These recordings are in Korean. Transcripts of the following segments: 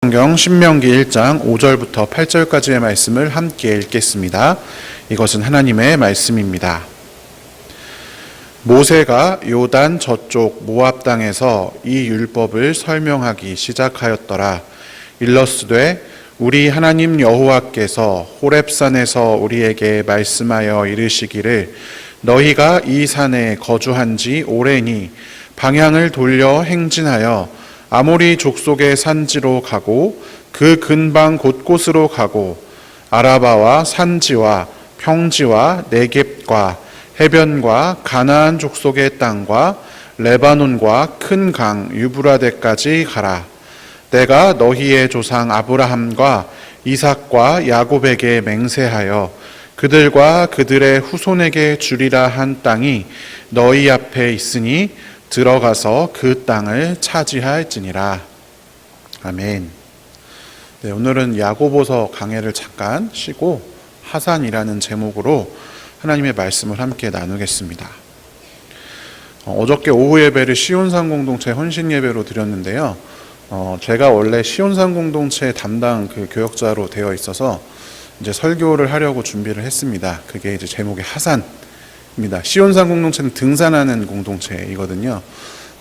성경 신명기 1장 5절부터 8절까지의 말씀을 함께 읽겠습니다. 이것은 하나님의 말씀입니다. 모세가 요단 저쪽 모압 땅에서 이 율법을 설명하기 시작하였더라. 일러스되 우리 하나님 여호와께서 호렙산에서 우리에게 말씀하여 이르시기를 너희가 이 산에 거주한 지 오래니 방향을 돌려 행진하여 아모리 족속의 산지로 가고 그 근방 곳곳으로 가고 아라바와 산지와 평지와 네겝과 해변과 가나안 족속의 땅과 레바논과 큰 강 유브라데까지 가라. 내가 너희의 조상 아브라함과 이삭과 야곱에게 맹세하여 그들과 그들의 후손에게 주리라 한 땅이 너희 앞에 있으니 들어가서 그 땅을 차지할지니라. 아멘. 네, 오늘은 야고보서 강해를 잠깐 쉬고 하산이라는 제목으로 하나님의 말씀을 함께 나누겠습니다. 어저께 오후 예배를 시온산 공동체 헌신 예배로 드렸는데요. 제가 원래 시온산 공동체 담당 교역자로 되어 있어서 이제 설교를 하려고 준비를 했습니다. 그게 이제 제목이 하산. 입니다. 시온산 공동체는 등산하는 공동체이거든요.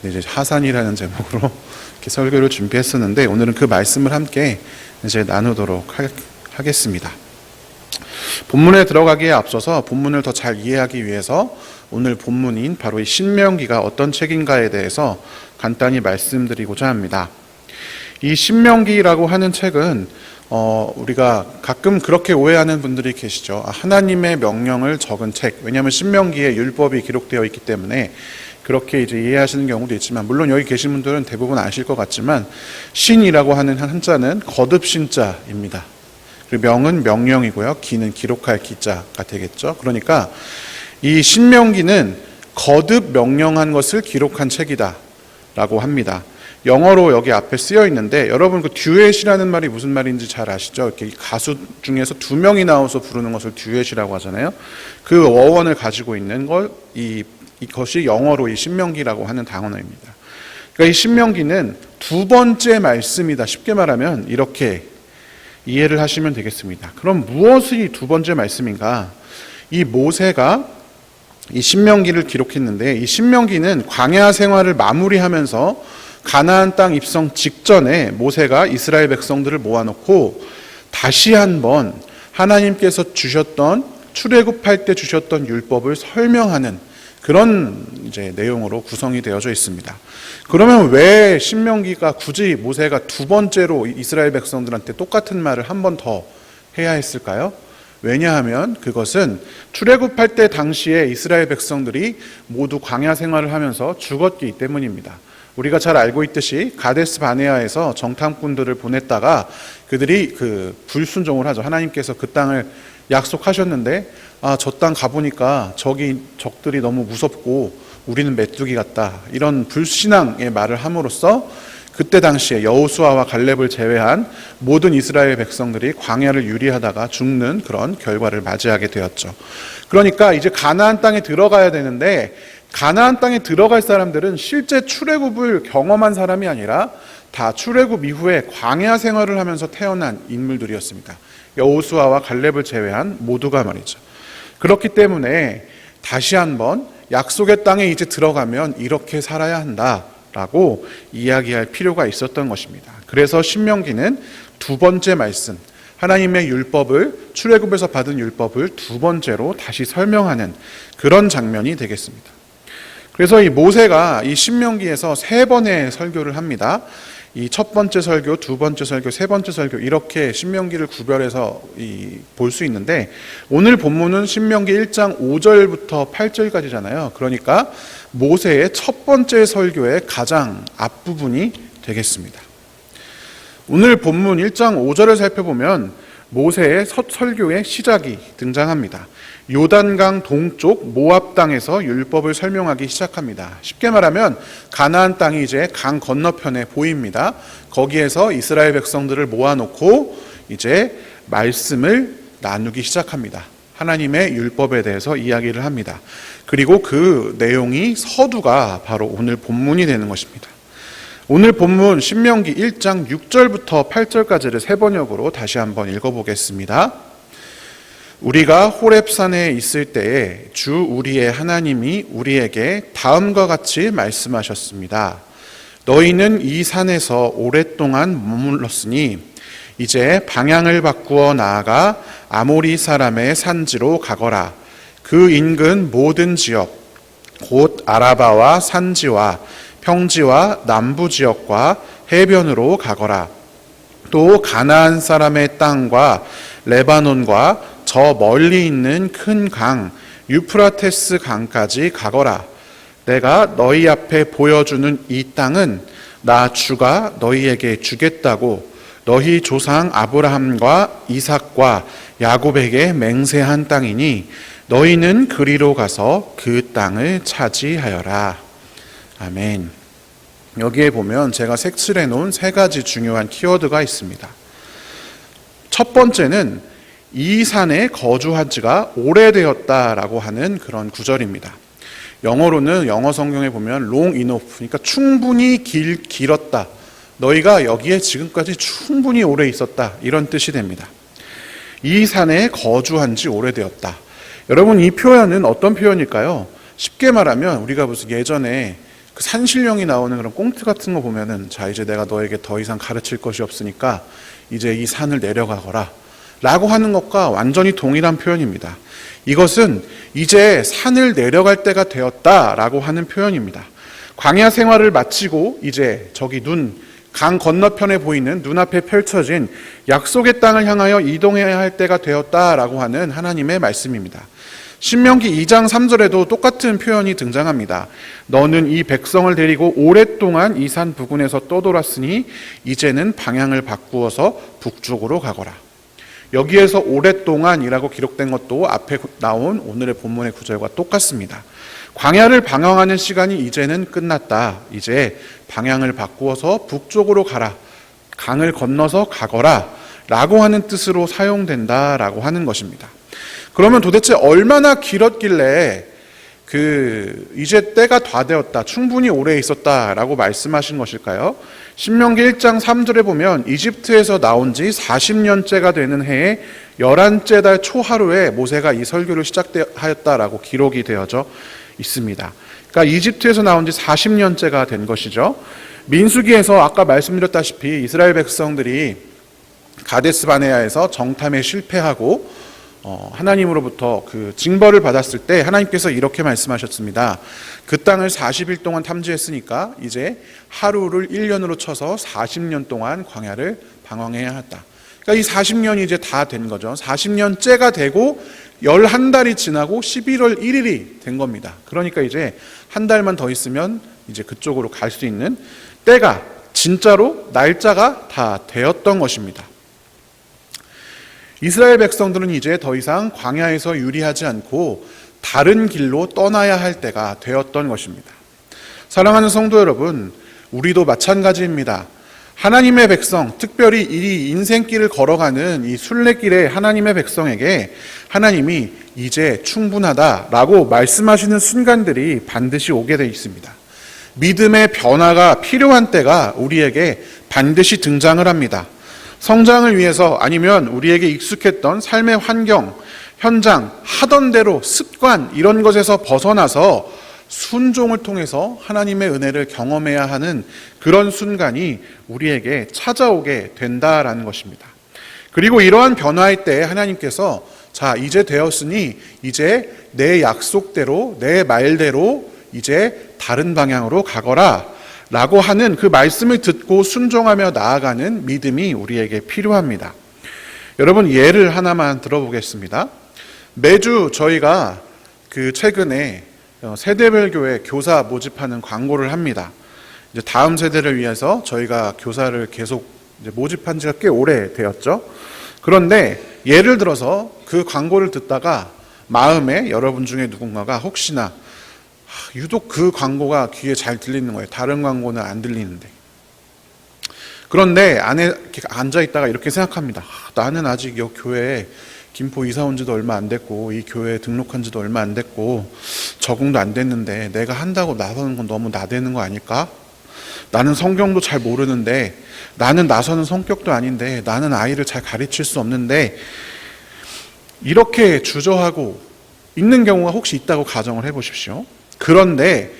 이제 하산이라는 제목으로 이렇게 설교를 준비했었는데 오늘은 그 말씀을 함께 이제 나누도록 하겠습니다. 본문에 들어가기에 앞서서 본문을 더 잘 이해하기 위해서 오늘 본문인 바로 이 신명기가 어떤 책인가에 대해서 간단히 말씀드리고자 합니다. 이 신명기라고 하는 책은 우리가 가끔 그렇게 오해하는 분들이 계시죠. 하나님의 명령을 적은 책. 왜냐하면 신명기에 율법이 기록되어 있기 때문에 그렇게 이제 이해하시는 경우도 있지만, 물론 여기 계신 분들은 대부분 아실 것 같지만 신이라고 하는 한자는 거듭 신자입니다. 그리고 명은 명령이고요. 기는 기록할 기자가 되겠죠. 그러니까 이 신명기는 거듭 명령한 것을 기록한 책이다라고 합니다. 영어로 여기 앞에 쓰여 있는데, 여러분 그 듀엣이라는 말이 무슨 말인지 잘 아시죠? 이렇게 가수 중에서 두 명이 나와서 부르는 것을 듀엣이라고 하잖아요. 그 어원을 가지고 있는 걸 이것이 영어로 이 신명기라고 하는 단어입니다. 그러니까 이 신명기는 두 번째 말씀이다. 쉽게 말하면 이렇게 이해를 하시면 되겠습니다. 그럼 무엇이 두 번째 말씀인가? 이 모세가 이 신명기를 기록했는데, 이 신명기는 광야 생활을 마무리하면서 가나안 땅 입성 직전에 모세가 이스라엘 백성들을 모아놓고 다시 한번 하나님께서 주셨던, 출애굽할 때 주셨던 율법을 설명하는 그런 이제 내용으로 구성이 되어져 있습니다. 그러면 왜 신명기가 굳이 모세가 두 번째로 이스라엘 백성들한테 똑같은 말을 한 번 더 해야 했을까요? 왜냐하면 그것은 출애굽할 때 당시에 이스라엘 백성들이 모두 광야 생활을 하면서 죽었기 때문입니다. 우리가 잘 알고 있듯이 가데스 바네아에서 정탐꾼들을 보냈다가 그들이 불순종을 하죠. 하나님께서 그 땅을 약속하셨는데 저 땅 가보니까 적들이 너무 무섭고 우리는 메뚜기 같다, 이런 불신앙의 말을 함으로써 그때 당시에 여호수아와 갈렙을 제외한 모든 이스라엘 백성들이 광야를 유리하다가 죽는 그런 결과를 맞이하게 되었죠. 그러니까 이제 가나안 땅에 들어가야 되는데, 가나안 땅에 들어갈 사람들은 실제 출애굽을 경험한 사람이 아니라 다 출애굽 이후에 광야 생활을 하면서 태어난 인물들이었습니다. 여호수아와 갈렙을 제외한 모두가 말이죠. 그렇기 때문에 다시 한번 약속의 땅에 이제 들어가면 이렇게 살아야 한다라고 이야기할 필요가 있었던 것입니다. 그래서 신명기는 두 번째 말씀, 하나님의 율법을, 출애굽에서 받은 율법을 두 번째로 다시 설명하는 그런 장면이 되겠습니다. 그래서 이 모세가 이 신명기에서 세 번의 설교를 합니다. 이 첫 번째 설교, 두 번째 설교, 세 번째 설교, 이렇게 신명기를 구별해서 볼 수 있는데, 오늘 본문은 신명기 1장 5절부터 8절까지잖아요. 그러니까 모세의 첫 번째 설교의 가장 앞부분이 되겠습니다. 오늘 본문 1장 5절을 살펴보면 모세의 첫 설교의 시작이 등장합니다. 요단강 동쪽 모압 땅에서 율법을 설명하기 시작합니다. 쉽게 말하면 가나안 땅이 이제 강 건너편에 보입니다. 거기에서 이스라엘 백성들을 모아놓고 이제 말씀을 나누기 시작합니다. 하나님의 율법에 대해서 이야기를 합니다. 그리고 그 내용이 서두가 바로 오늘 본문이 되는 것입니다. 오늘 본문 신명기 1장 6절부터 8절까지를 세 번역으로 다시 한번 읽어보겠습니다. 우리가 호렙산에 있을 때에 주 우리의 하나님이 우리에게 다음과 같이 말씀하셨습니다. 너희는 이 산에서 오랫동안 머물렀으니 이제 방향을 바꾸어 나아가 아모리 사람의 산지로 가거라. 그 인근 모든 지역 곧 아라바와 산지와 평지와 남부 지역과 해변으로 가거라. 또 가나안 사람의 땅과 레바논과 저 멀리 있는 큰 강 유프라테스 강까지 가거라. 내가 너희 앞에 보여주는 이 땅은 나 주가 너희에게 주겠다고 너희 조상 아브라함과 이삭과 야곱에게 맹세한 땅이니 너희는 그리로 가서 그 땅을 차지하여라. 아멘. 여기에 보면 제가 색칠해 놓은 세 가지 중요한 키워드가 있습니다. 첫 번째는 이 산에 거주한 지가 오래되었다라고 하는 그런 구절입니다. 영어로는 영어 성경에 보면 long enough, 그러니까 충분히 길었다. 너희가 여기에 지금까지 충분히 오래 있었다. 이런 뜻이 됩니다. 이 산에 거주한 지 오래되었다. 여러분, 이 표현은 어떤 표현일까요? 쉽게 말하면 우리가 무슨 예전에 그 산신령이 나오는 그런 꽁트 같은 거 보면은 자, 이제 내가 너에게 더 이상 가르칠 것이 없으니까 이제 이 산을 내려가거라 라고 하는 것과 완전히 동일한 표현입니다. 이것은 이제 산을 내려갈 때가 되었다라고 하는 표현입니다. 광야 생활을 마치고 이제 저기 강 건너편에 보이는 눈앞에 펼쳐진 약속의 땅을 향하여 이동해야 할 때가 되었다라고 하는 하나님의 말씀입니다. 신명기 2장 3절에도 똑같은 표현이 등장합니다. 너는 이 백성을 데리고 오랫동안 이 산 부근에서 떠돌았으니 이제는 방향을 바꾸어서 북쪽으로 가거라. 여기에서 오랫동안이라고 기록된 것도 앞에 나온 오늘의 본문의 구절과 똑같습니다. 광야를 방황하는 시간이 이제는 끝났다. 이제 방향을 바꾸어서 북쪽으로 가라. 강을 건너서 가거라. 라고 하는 뜻으로 사용된다라고 하는 것입니다. 그러면 도대체 얼마나 길었길래 이제 때가 다 되었다, 충분히 오래 있었다라고 말씀하신 것일까요? 신명기 1장 3절에 보면 이집트에서 나온 지 40년째가 되는 해에 11째 달 초하루에 모세가 이 설교를 시작하였다라고 기록이 되어져 있습니다. 그러니까 이집트에서 나온 지 40년째가 된 것이죠. 민수기에서 아까 말씀드렸다시피 이스라엘 백성들이 가데스 바네아에서 정탐에 실패하고 하나님으로부터 그 징벌을 받았을 때 하나님께서 이렇게 말씀하셨습니다. 그 땅을 40일 동안 탐지했으니까 이제 하루를 1년으로 쳐서 40년 동안 광야를 방황해야 했다. 그러니까 이 40년이 이제 다 된 거죠. 40년째가 되고 11달이 지나고 11월 1일이 된 겁니다. 그러니까 이제 한 달만 더 있으면 이제 그쪽으로 갈 수 있는 때가, 진짜로 날짜가 다 되었던 것입니다. 이스라엘 백성들은 이제 더 이상 광야에서 유리하지 않고 다른 길로 떠나야 할 때가 되었던 것입니다. 사랑하는 성도 여러분, 우리도 마찬가지입니다. 하나님의 백성, 특별히 이 인생길을 걸어가는 이 순례길의 하나님의 백성에게 하나님이 이제 충분하다라고 말씀하시는 순간들이 반드시 오게 되어 있습니다. 믿음의 변화가 필요한 때가 우리에게 반드시 등장을 합니다. 성장을 위해서 아니면 우리에게 익숙했던 삶의 환경, 현장, 하던 대로 습관 이런 것에서 벗어나서 순종을 통해서 하나님의 은혜를 경험해야 하는 그런 순간이 우리에게 찾아오게 된다라는 것입니다. 그리고 이러한 변화의 때에 하나님께서 자, 이제 되었으니 이제 내 약속대로 내 말대로 이제 다른 방향으로 가거라 라고 하는 그 말씀을 듣고 순종하며 나아가는 믿음이 우리에게 필요합니다. 여러분, 예를 하나만 들어보겠습니다. 매주 저희가 최근에 세대별 교회 교사 모집하는 광고를 합니다. 이제 다음 세대를 위해서 저희가 교사를 계속 이제 모집한 지가 꽤 오래 되었죠. 그런데 예를 들어서 그 광고를 듣다가 마음에 여러분 중에 누군가가 혹시나 유독 그 광고가 귀에 잘 들리는 거예요. 다른 광고는 안 들리는데. 그런데 안에 이렇게 앉아있다가 이렇게 생각합니다. 나는 아직 이 교회에 김포 이사 온 지도 얼마 안 됐고 이 교회에 등록한 지도 얼마 안 됐고 적응도 안 됐는데 내가 한다고 나서는 건 너무 나대는 거 아닐까? 나는 성경도 잘 모르는데, 나는 나서는 성격도 아닌데, 나는 아이를 잘 가르칠 수 없는데, 이렇게 주저하고 있는 경우가 혹시 있다고 가정을 해보십시오. 그런데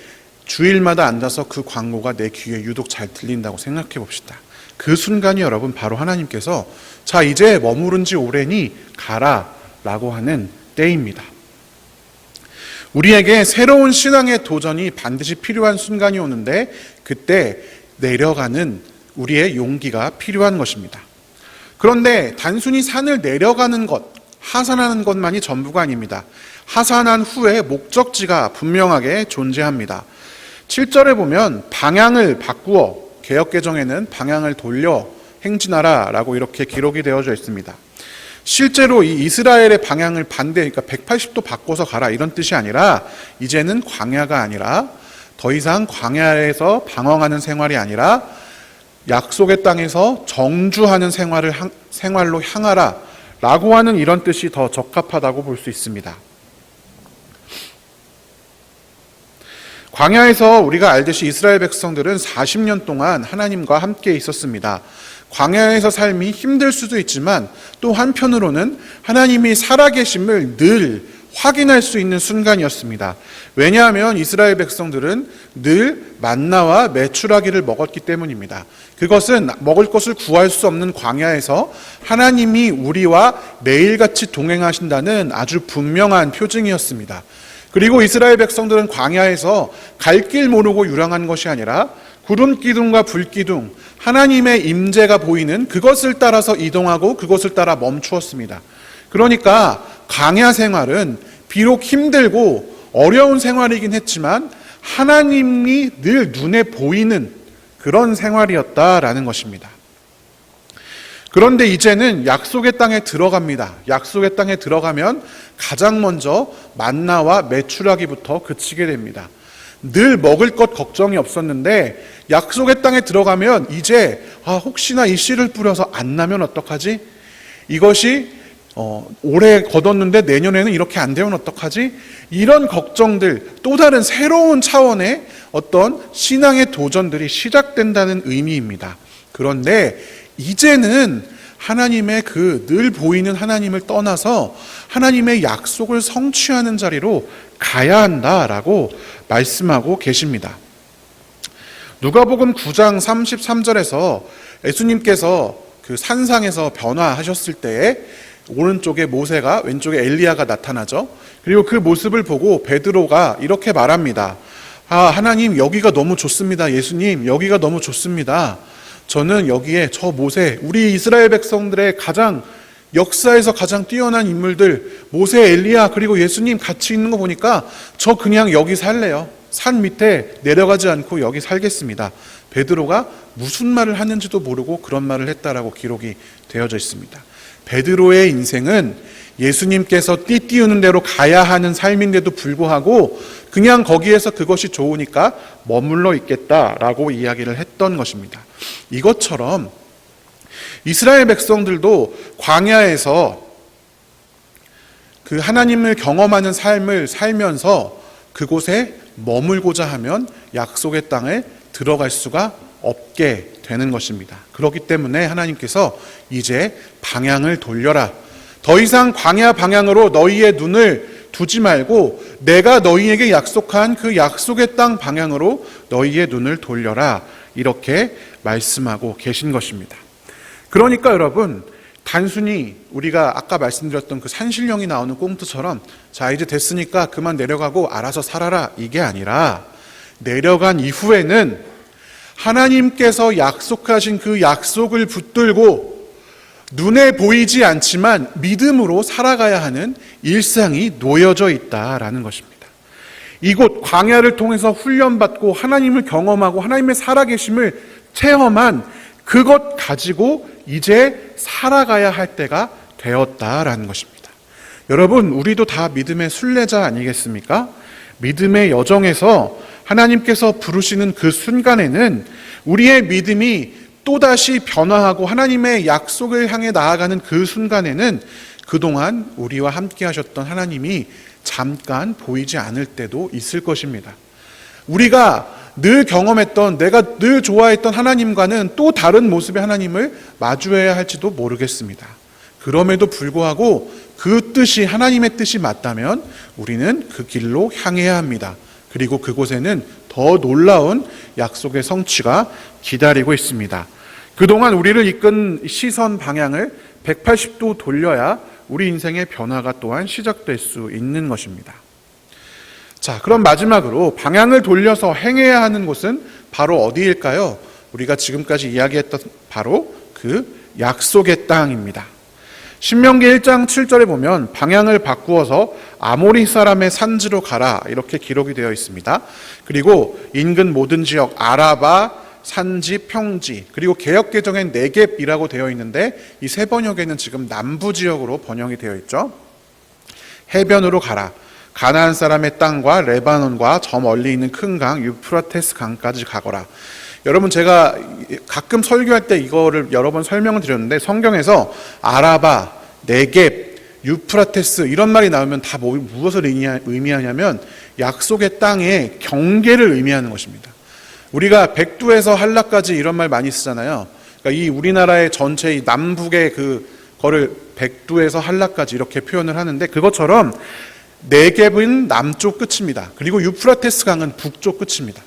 주일마다 앉아서 그 광고가 내 귀에 유독 잘 들린다고 생각해 봅시다. 그 순간이 여러분 바로 하나님께서 자, 이제 머무른 지 오래니 가라 라고 하는 때입니다. 우리에게 새로운 신앙의 도전이 반드시 필요한 순간이 오는데, 그때 내려가는 우리의 용기가 필요한 것입니다. 그런데 단순히 산을 내려가는 것, 하산하는 것만이 전부가 아닙니다. 하산한 후에 목적지가 분명하게 존재합니다. 7절에 보면 방향을 바꾸어, 개역개정에는 방향을 돌려 행진하라 라고 이렇게 기록이 되어져 있습니다. 실제로 이 이스라엘의 방향을 그러니까 180도 바꿔서 가라 이런 뜻이 아니라, 이제는 광야가 아니라 더 이상 광야에서 방황하는 생활이 아니라 약속의 땅에서 정주하는 생활로 향하라 라고 하는 이런 뜻이 더 적합하다고 볼 수 있습니다. 광야에서 우리가 알듯이 이스라엘 백성들은 40년 동안 하나님과 함께 있었습니다. 광야에서 삶이 힘들 수도 있지만 또 한편으로는 하나님이 살아계심을 늘 확인할 수 있는 순간이었습니다. 왜냐하면 이스라엘 백성들은 늘 만나와 메추라기를 먹었기 때문입니다. 그것은 먹을 것을 구할 수 없는 광야에서 하나님이 우리와 매일같이 동행하신다는 아주 분명한 표징이었습니다. 그리고 이스라엘 백성들은 광야에서 갈 길 모르고 유랑한 것이 아니라 구름 기둥과 불 기둥, 하나님의 임재가 보이는 그것을 따라서 이동하고 그것을 따라 멈추었습니다. 그러니까 광야 생활은 비록 힘들고 어려운 생활이긴 했지만 하나님이 늘 눈에 보이는 그런 생활이었다라는 것입니다. 그런데 이제는 약속의 땅에 들어갑니다. 약속의 땅에 들어가면 가장 먼저 만나와 메추라기부터 그치게 됩니다. 늘 먹을 것 걱정이 없었는데 약속의 땅에 들어가면 이제 혹시나 이 씨를 뿌려서 안 나면 어떡하지? 이것이 올해 거뒀는데 내년에는 이렇게 안 되면 어떡하지? 이런 걱정들, 또 다른 새로운 차원의 어떤 신앙의 도전들이 시작된다는 의미입니다. 그런데 이제는 하나님의 그 늘 보이는 하나님을 떠나서 하나님의 약속을 성취하는 자리로 가야 한다라고 말씀하고 계십니다. 누가복음 9장 33절에서 예수님께서 그 산상에서 변화하셨을 때에 오른쪽에 모세가, 왼쪽에 엘리야가 나타나죠. 그리고 그 모습을 보고 베드로가 이렇게 말합니다. 하나님, 여기가 너무 좋습니다. 예수님, 여기가 너무 좋습니다. 저는 여기에 저 모세, 우리 이스라엘 백성들의 역사에서 가장 뛰어난 인물들, 모세, 엘리야, 그리고 예수님 같이 있는 거 보니까 저 그냥 여기 살래요. 산 밑에 내려가지 않고 여기 살겠습니다. 베드로가 무슨 말을 하는지도 모르고 그런 말을 했다라고 기록이 되어져 있습니다. 베드로의 인생은 예수님께서 띠띠우는 대로 가야 하는 삶인데도 불구하고 그냥 거기에서 그것이 좋으니까 머물러 있겠다라고 이야기를 했던 것입니다. 이것처럼 이스라엘 백성들도 광야에서 그 하나님을 경험하는 삶을 살면서 그곳에 머물고자 하면 약속의 땅에 들어갈 수가 없게 되는 것입니다. 그렇기 때문에 하나님께서 이제 방향을 돌려라. 더 이상 광야 방향으로 너희의 눈을 두지 말고 내가 너희에게 약속한 그 약속의 땅 방향으로 너희의 눈을 돌려라. 이렇게 말씀하고 계신 것입니다. 그러니까 여러분, 단순히 우리가 아까 말씀드렸던 그 산신령이 나오는 꽁트처럼 자, 이제 됐으니까 그만 내려가고 알아서 살아라, 이게 아니라 내려간 이후에는 하나님께서 약속하신 그 약속을 붙들고 눈에 보이지 않지만 믿음으로 살아가야 하는 일상이 놓여져 있다라는 것입니다. 이곳 광야를 통해서 훈련받고 하나님을 경험하고 하나님의 살아계심을 체험한 그것 가지고 이제 살아가야 할 때가 되었다라는 것입니다. 여러분, 우리도 다 믿음의 순례자 아니겠습니까? 믿음의 여정에서 하나님께서 부르시는 그 순간에는 우리의 믿음이 또다시 변화하고 하나님의 약속을 향해 나아가는 그 순간에는 그동안 우리와 함께 하셨던 하나님이 잠깐 보이지 않을 때도 있을 것입니다. 우리가 늘 경험했던, 내가 늘 좋아했던 하나님과는 또 다른 모습의 하나님을 마주해야 할지도 모르겠습니다. 그럼에도 불구하고 그 뜻이, 하나님의 뜻이 맞다면 우리는 그 길로 향해야 합니다. 그리고 그곳에는 더 놀라운 약속의 성취가 기다리고 있습니다. 그동안 우리를 이끈 시선 방향을 180도 돌려야 우리 인생의 변화가 또한 시작될 수 있는 것입니다. 자, 그럼 마지막으로 방향을 돌려서 행해야 하는 곳은 바로 어디일까요? 우리가 지금까지 이야기했던 바로 그 약속의 땅입니다. 신명기 1장 7절에 보면 방향을 바꾸어서 아모리 사람의 산지로 가라 이렇게 기록이 되어 있습니다. 그리고 인근 모든 지역 아라바, 산지, 평지, 그리고 개역개정엔 네겝이라고 되어 있는데 이 세 번역에는 지금 남부 지역으로 번역이 되어 있죠. 해변으로 가라. 가나안 사람의 땅과 레바논과 저 멀리 있는 큰 강 유프라테스 강까지 가거라. 여러분, 제가 가끔 설교할 때 이거를 여러 번 설명을 드렸는데 성경에서 아라바, 네겝, 유프라테스 이런 말이 나오면 다 무엇을 의미하냐면 약속의 땅의 경계를 의미하는 것입니다. 우리가 백두에서 한라까지 이런 말 많이 쓰잖아요. 그러니까 이 우리나라의 전체 이 남북의 그거를 백두에서 한라까지 이렇게 표현을 하는데 그것처럼 네겝은 남쪽 끝입니다. 그리고 유프라테스 강은 북쪽 끝입니다.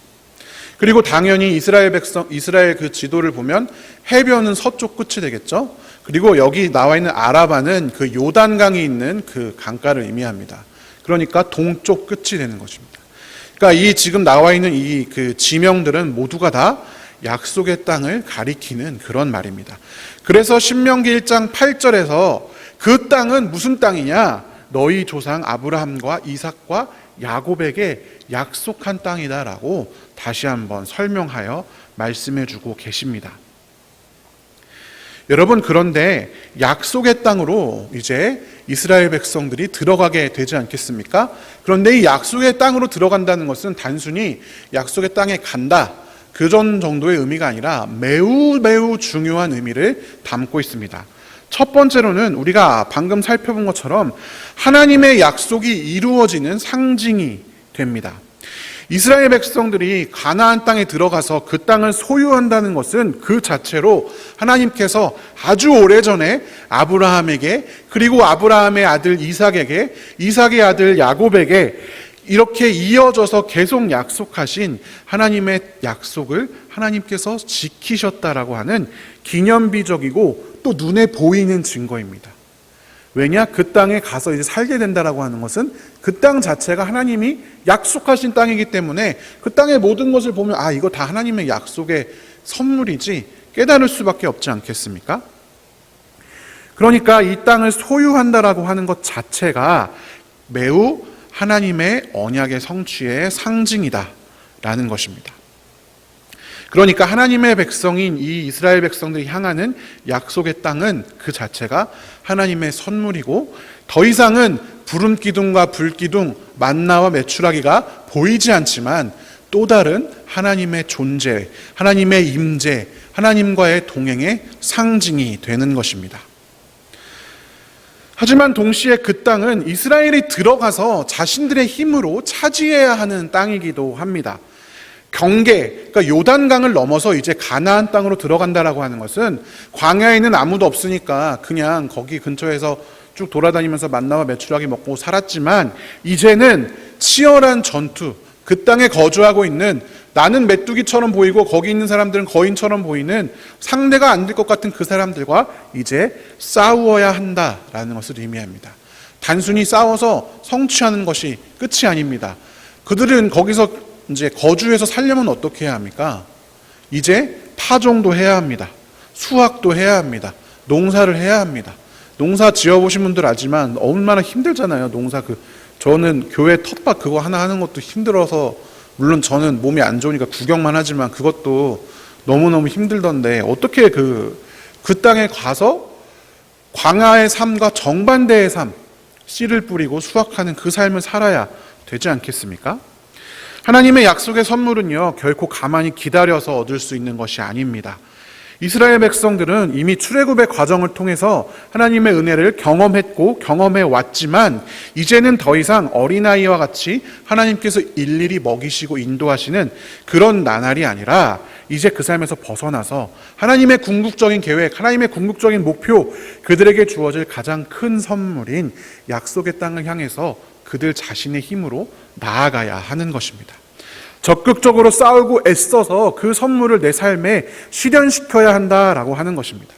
그리고 당연히 이스라엘 그 지도를 보면 해변은 서쪽 끝이 되겠죠. 그리고 여기 나와 있는 아라바는 그 요단강이 있는 그 강가를 의미합니다. 그러니까 동쪽 끝이 되는 것입니다. 그러니까 이 지금 나와 있는 이 그 지명들은 모두가 다 약속의 땅을 가리키는 그런 말입니다. 그래서 신명기 1장 8절에서 그 땅은 무슨 땅이냐? 너희 조상 아브라함과 이삭과 야곱에게 약속한 땅이다라고 다시 한번 설명하여 말씀해 주고 계십니다. 여러분, 그런데 약속의 땅으로 이제 이스라엘 백성들이 들어가게 되지 않겠습니까? 그런데 이 약속의 땅으로 들어간다는 것은 단순히 약속의 땅에 간다, 그 정도의 의미가 아니라 매우 매우 중요한 의미를 담고 있습니다. 첫 번째로는 우리가 방금 살펴본 것처럼 하나님의 약속이 이루어지는 상징이 됩니다. 이스라엘 백성들이 가나안 땅에 들어가서 그 땅을 소유한다는 것은 그 자체로 하나님께서 아주 오래전에 아브라함에게, 그리고 아브라함의 아들 이삭에게, 이삭의 아들 야곱에게 이렇게 이어져서 계속 약속하신 하나님의 약속을 하나님께서 지키셨다라고 하는 기념비적이고 또 눈에 보이는 증거입니다. 왜냐? 그 땅에 가서 이제 살게 된다라고 하는 것은 그 땅 자체가 하나님이 약속하신 땅이기 때문에 그 땅의 모든 것을 보면 아, 이거 다 하나님의 약속의 선물이지 깨달을 수밖에 없지 않겠습니까? 그러니까 이 땅을 소유한다라고 하는 것 자체가 매우 하나님의 언약의 성취의 상징이다라는 것입니다. 그러니까 하나님의 백성인 이 이스라엘 백성들이 향하는 약속의 땅은 그 자체가 하나님의 선물이고 더 이상은 구름 기둥과 불 기둥, 만나와 메추라기가 보이지 않지만 또 다른 하나님의 존재, 하나님의 임재, 하나님과의 동행의 상징이 되는 것입니다. 하지만 동시에 그 땅은 이스라엘이 들어가서 자신들의 힘으로 차지해야 하는 땅이기도 합니다. 경계, 그러니까 요단강을 넘어서 이제 가나안 땅으로 들어간다라고 하는 것은 광야에는 아무도 없으니까 그냥 거기 근처에서 쭉 돌아다니면서 만나와 메추라기 먹고 살았지만 이제는 치열한 전투, 그 땅에 거주하고 있는 나는 메뚜기처럼 보이고 거기 있는 사람들은 거인처럼 보이는 상대가 안 될 것 같은 그 사람들과 이제 싸워야 한다라는 것을 의미합니다. 단순히 싸워서 성취하는 것이 끝이 아닙니다. 그들은 거기서 이제 거주해서 살려면 어떻게 해야 합니까? 이제 파종도 해야 합니다. 수확도 해야 합니다. 농사를 해야 합니다. 농사 지어보신 분들 알지만 얼마나 힘들잖아요. 저는 교회 텃밭 그거 하나 하는 것도 힘들어서, 물론 저는 몸이 안 좋으니까 구경만 하지만 그것도 너무너무 힘들던데 어떻게 그 땅에 가서 광야의 삶과 정반대의 삶, 씨를 뿌리고 수확하는 그 삶을 살아야 되지 않겠습니까? 하나님의 약속의 선물은요, 결코 가만히 기다려서 얻을 수 있는 것이 아닙니다. 이스라엘 백성들은 이미 출애굽의 과정을 통해서 하나님의 은혜를 경험했고 경험해 왔지만 이제는 더 이상 어린아이와 같이 하나님께서 일일이 먹이시고 인도하시는 그런 나날이 아니라 이제 그 삶에서 벗어나서 하나님의 궁극적인 계획, 하나님의 궁극적인 목표, 그들에게 주어질 가장 큰 선물인 약속의 땅을 향해서 그들 자신의 힘으로 나아가야 하는 것입니다. 적극적으로 싸우고 애써서 그 선물을 내 삶에 실현시켜야 한다라고 하는 것입니다.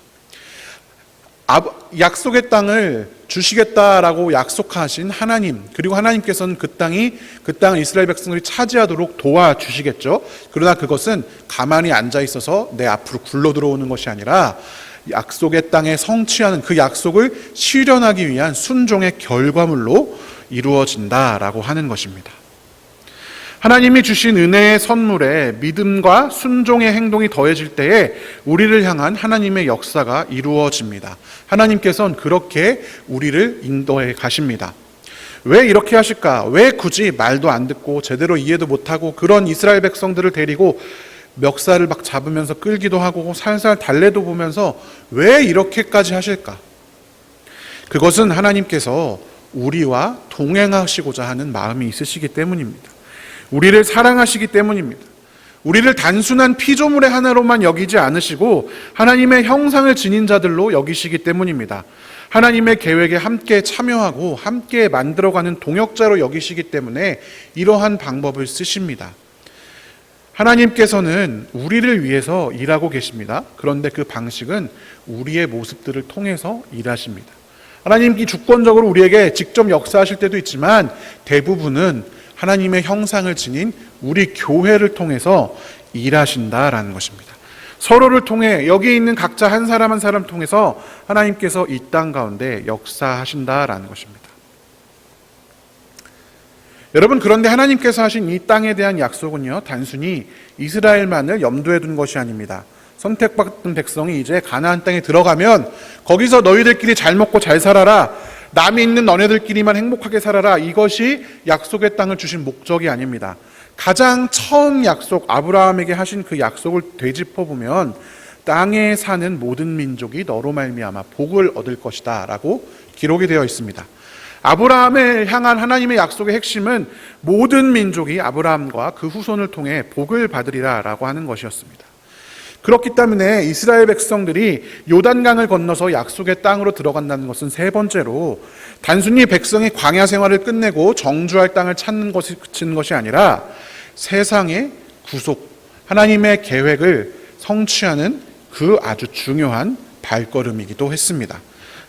약속의 땅을 주시겠다라고 약속하신 하나님, 그리고 하나님께서는 그 땅을 이스라엘 백성들이 차지하도록 도와주시겠죠. 그러나 그것은 가만히 앉아 있어서 내 앞으로 굴러 들어오는 것이 아니라 약속의 땅에 성취하는 그 약속을 실현하기 위한 순종의 결과물로 이루어진다라고 하는 것입니다. 하나님이 주신 은혜의 선물에 믿음과 순종의 행동이 더해질 때에 우리를 향한 하나님의 역사가 이루어집니다. 하나님께서는 그렇게 우리를 인도해 가십니다. 왜 이렇게 하실까? 왜 굳이 말도 안 듣고 제대로 이해도 못하고 그런 이스라엘 백성들을 데리고 멱살을 막 잡으면서 끌기도 하고 살살 달래도 보면서 왜 이렇게까지 하실까? 그것은 하나님께서 우리와 동행하시고자 하는 마음이 있으시기 때문입니다. 우리를 사랑하시기 때문입니다. 우리를 단순한 피조물의 하나로만 여기지 않으시고 하나님의 형상을 지닌 자들로 여기시기 때문입니다. 하나님의 계획에 함께 참여하고 함께 만들어가는 동역자로 여기시기 때문에 이러한 방법을 쓰십니다. 하나님께서는 우리를 위해서 일하고 계십니다. 그런데 그 방식은 우리의 모습들을 통해서 일하십니다. 하나님이 주권적으로 우리에게 직접 역사하실 때도 있지만 대부분은 하나님의 형상을 지닌 우리 교회를 통해서 일하신다라는 것입니다. 서로를 통해 여기 있는 각자 한 사람 한 사람 통해서 하나님께서 이 땅 가운데 역사하신다라는 것입니다. 여러분, 그런데 하나님께서 하신 이 땅에 대한 약속은요, 단순히 이스라엘만을 염두에 둔 것이 아닙니다. 선택받은 백성이 이제 가나안 땅에 들어가면 거기서 너희들끼리 잘 먹고 잘 살아라, 남이 있는 너네들끼리만 행복하게 살아라, 이것이 약속의 땅을 주신 목적이 아닙니다. 가장 처음 약속, 아브라함에게 하신 그 약속을 되짚어보면 땅에 사는 모든 민족이 너로 말미암아 복을 얻을 것이다 라고 기록이 되어 있습니다. 아브라함을 향한 하나님의 약속의 핵심은 모든 민족이 아브라함과 그 후손을 통해 복을 받으리라 라고 하는 것이었습니다. 그렇기 때문에 이스라엘 백성들이 요단강을 건너서 약속의 땅으로 들어간다는 것은 세 번째로 단순히 백성이 광야 생활을 끝내고 정주할 땅을 찾는 것이 그치는 것이 아니라 세상의 구속, 하나님의 계획을 성취하는 그 아주 중요한 발걸음이기도 했습니다.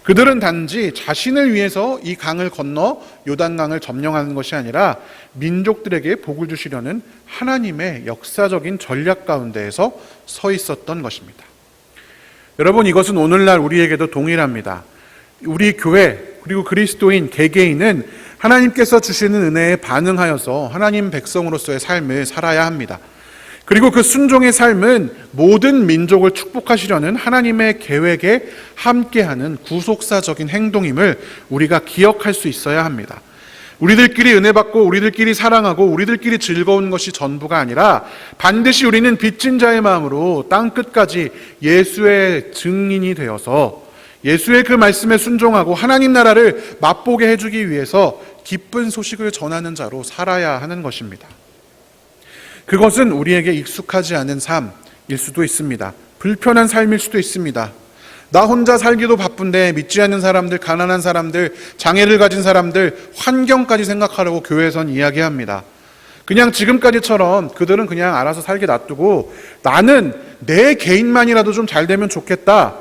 그들은 단지 자신을 위해서 이 강을 건너 요단강을 점령하는 것이 아니라 민족들에게 복을 주시려는 하나님의 역사적인 전략 가운데에서 서 있었던 것입니다. 여러분, 이것은 오늘날 우리에게도 동일합니다. 우리 교회 그리고 그리스도인 개개인은 하나님께서 주시는 은혜에 반응하여서 하나님 백성으로서의 삶을 살아야 합니다. 그리고 그 순종의 삶은 모든 민족을 축복하시려는 하나님의 계획에 함께하는 구속사적인 행동임을 우리가 기억할 수 있어야 합니다. 우리들끼리 은혜 받고 우리들끼리 사랑하고 우리들끼리 즐거운 것이 전부가 아니라 반드시 우리는 빚진 자의 마음으로 땅끝까지 예수의 증인이 되어서 예수의 그 말씀에 순종하고 하나님 나라를 맛보게 해주기 위해서 기쁜 소식을 전하는 자로 살아야 하는 것입니다. 그것은 우리에게 익숙하지 않은 삶일 수도 있습니다. 불편한 삶일 수도 있습니다. 나 혼자 살기도 바쁜데 믿지 않는 사람들, 가난한 사람들, 장애를 가진 사람들, 환경까지 생각하려고 교회에선 이야기합니다. 그냥 지금까지처럼 그들은 그냥 알아서 살게 놔두고 나는 내 개인만이라도 좀 잘 되면 좋겠다,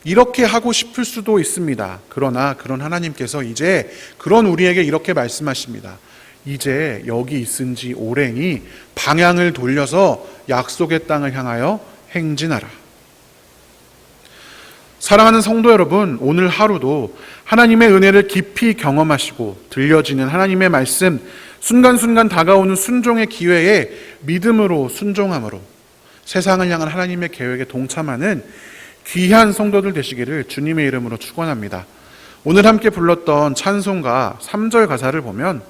이렇게 하고 싶을 수도 있습니다. 그러나 그런 하나님께서 이제 그런 우리에게 이렇게 말씀하십니다. 이제 여기 있은 지 오래니 방향을 돌려서 약속의 땅을 향하여 행진하라. 사랑하는 성도 여러분, 오늘 하루도 하나님의 은혜를 깊이 경험하시고 들려지는 하나님의 말씀, 순간순간 다가오는 순종의 기회에 믿음으로 순종함으로 세상을 향한 하나님의 계획에 동참하는 귀한 성도들 되시기를 주님의 이름으로 축원합니다. 오늘 함께 불렀던 찬송가 3절 가사를 보면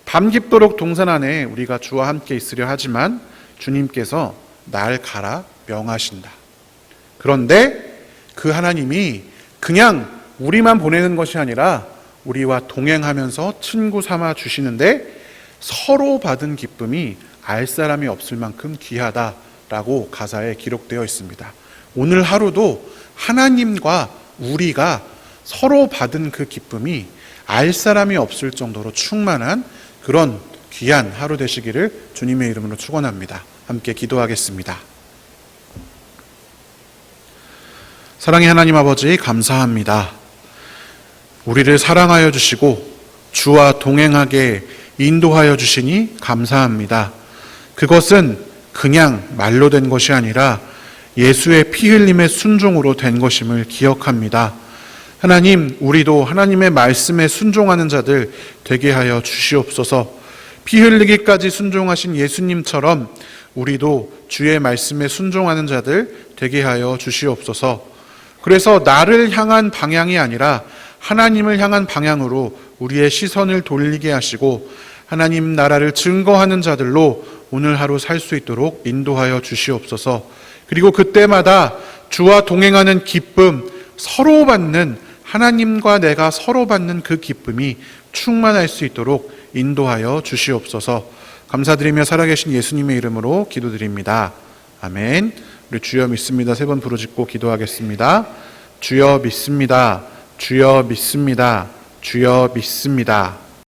밤 깊도록 동산 안에 우리가 주와 함께 있으려 하지만 주님께서 날 가라 명하신다. 그런데 그 하나님이 그냥 우리만 보내는 것이 아니라 우리와 동행하면서 친구 삼아 주시는데 서로 받은 기쁨이 알 사람이 없을 만큼 귀하다라고 가사에 기록되어 있습니다. 오늘 하루도 하나님과 우리가 서로 받은 그 기쁨이 알 사람이 없을 정도로 충만한 그런 귀한 하루 되시기를 주님의 이름으로 축원합니다. 함께 기도하겠습니다. 사랑의 하나님 아버지, 감사합니다. 우리를 사랑하여 주시고 주와 동행하게 인도하여 주시니 감사합니다. 그것은 그냥 말로 된 것이 아니라 예수의 피 흘림의 순종으로 된 것임을 기억합니다. 하나님, 우리도 하나님의 말씀에 순종하는 자들 되게 하여 주시옵소서. 피 흘리기까지 순종하신 예수님처럼 우리도 주의 말씀에 순종하는 자들 되게 하여 주시옵소서. 그래서 나를 향한 방향이 아니라 하나님을 향한 방향으로 우리의 시선을 돌리게 하시고 하나님 나라를 증거하는 자들로 오늘 하루 살 수 있도록 인도하여 주시옵소서. 그리고 그때마다 주와 동행하는 기쁨, 서로 받는, 하나님과 내가 서로 받는 그 기쁨이 충만할 수 있도록 인도하여 주시옵소서. 감사드리며 살아계신 예수님의 이름으로 기도드립니다. 아멘. 우리 주여 믿습니다. 3번 부르짖고 기도하겠습니다. 주여 믿습니다. 주여 믿습니다. 주여 믿습니다.